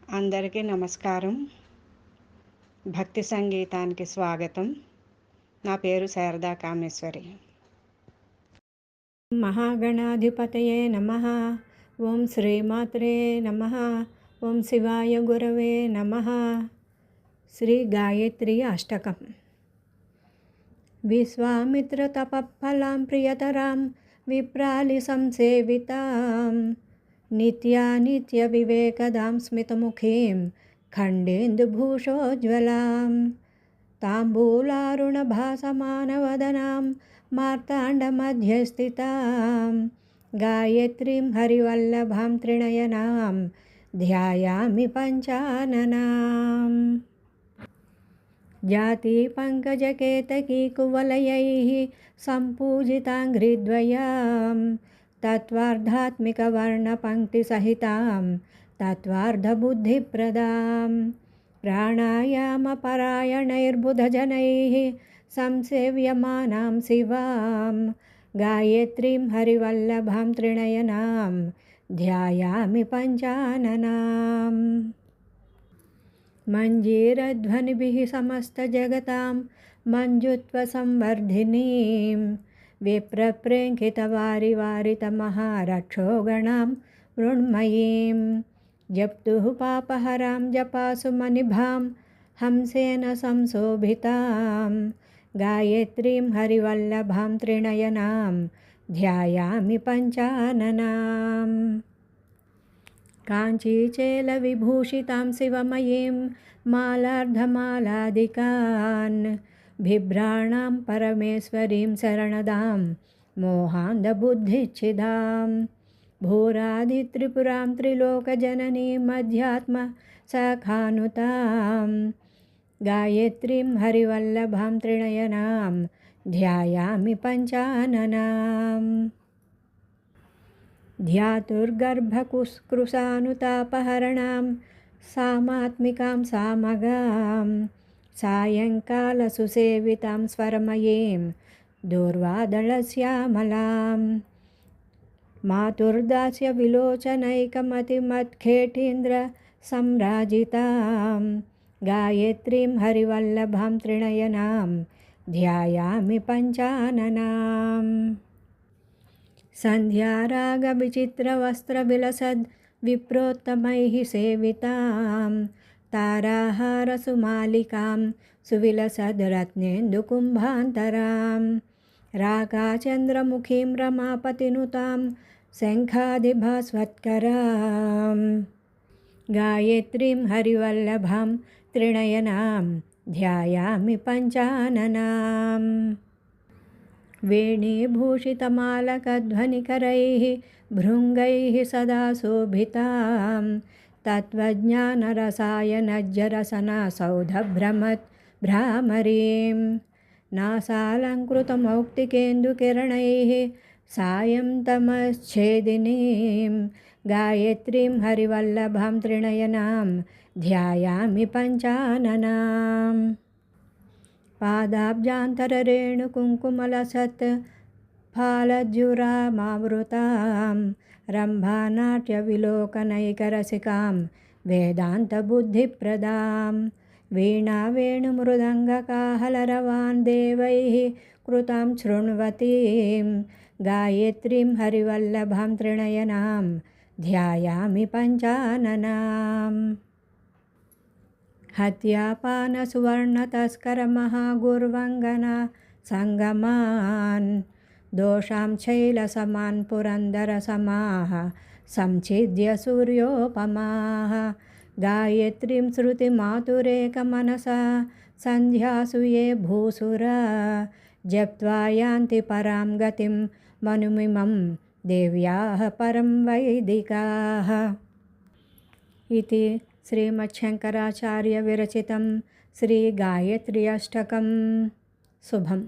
అందరికీ నమస్కారం. భక్తి సంగీతానికి స్వాగతం. నా పేరు శారదా కామేశ్వరి. మహాగణాధిపతయే నమః. ఓం శ్రీమాత్రే నమః. ఓం శివాయ గురవే నమః. శ్రీ గాయత్రీ అష్టకం. విశ్వామిత్ర తపఃఫలాం ప్రియతరాం విప్రాలి సంసేవితాం నిత్య వివేకదాం స్మితముఖీం ఖండేందుభూషోజ్వలాం తాంబూలారుణభాసమానవదనాం మార్తాండమధ్యస్థితాం గాయత్రీం హరివల్లభాం త్రినయనాం ధ్యాయామి పంచాననాం. జాతిపంకజకేతకీకువలయైః సంపూజితాంఘ్రిద్వయాం తత్వార్ధాత్మికవర్ణపంక్తిసహితాం తత్వార్ధబుద్ధిప్రదాం ప్రాణాయామపరాయణైర్బుధజనైః సంసేవ్యమానాం శివాం గాయత్రీం హరివల్లభాం త్రినయనాం ధ్యాయామి పంచాననాం. మంజీరధ్వనిభిः సమస్తజగతాం మంజుత్వసంవర్ధినీం విప్రప్రేంఖితవారివారితమహారక్షోగణాం మృण्मयीं జప్తుః పాపహరాం జపాసుమనిభాం హంసేన సంశోభితాం గాయత్రీం హరివల్లభాం త్రినయనాం ధ్యాయామి పంచాననాం. కాంచీచేలవిభూషితాం శివమయీం మాలార్ధమాలాదికాన్ బిభ్రాణాం పరమేశ్వరీం శరణదాం మోహాంధబుద్ధిచ్ఛిదాం భూరాదిత్రిపురాం త్రిలోకజననీం అధ్యాత్మ సఖానుతాం గాయత్రీం హరివల్లభాం త్రినయనాం ధ్యాయామి పంచాననాం. ధ్యాతుర్గర్భకుస్కృశానుతాపహరణాం సామాత్మికాం సామగాం సాయంకాలసుసేవితాం స్వరమయీం దూర్వాదళశ్యామలాం మాతుర్దాస్య విలోచనైకమతిమత్ఖేటీంద్ర సంరాజితాం గాయత్రీం హరివల్లభాం త్రినయనాం ధ్యాయామి పంచాననాం. సంధ్యారాగవిచిత్రవస్త్రవిలసద్ విప్రోత్తమైః సేవితాం తారాహారసుమాలికాం సువిలసద్ రత్నేందుకుంభాంతరాం రాకాచంద్రముఖీం రమాపతినుతాం శంఖాదిభాస్వత్కరాం గాయత్రీం హరివల్లభాం త్రినయనాం ధ్యాయామి పంచాననాం. వేణీభూషితమాలకధ్వనికరైః భృంగైః సదా శోభితాం తత్వజ్ఞానరసాయనజ్జరసనాసౌధభ్రమత్ భ్రామరీం నాసాలంకృతమౌక్తికేందుకిరణైః సాయం తమశ్ఛేదినీం గాయత్రీం హరివల్లభాం త్రినయనాం ధ్యాయామి పంచాననాం. పాదాబ్జాంతరరేణుకుంకుమలసత్ ఫాలజ్జురామావృతాం రంభానాట్యవిలోకనైకరసికాం వేదాంతబుద్ధిప్రదాం వీణావేణుమృదంగకాహలరవాన్ దేవైః కృతాం శృణ్వతీం గాయత్రీం హరివల్లభాం త్రినయనాం ధ్యాయామి పంచాననాం. హత్యాపానసువర్ణతస్కరమహాగుర్వంగనా సంగమాన్ దోషాం శైలసమాన్ పురందరసమాః సంఛిద్య సూర్యోపమాః గాయత్రీం శృతిమాతురేకమనసా సంధ్యాసు ఏ భూసురా జప్త్వా యాంతి పరాం గతిం మనుమిమం దేవ్యాః పరం వైదికాః. ఇది శ్రీమచ్చంకరాచార్య విరచితం శ్రీ గాయత్రీ అష్టకం. శుభం.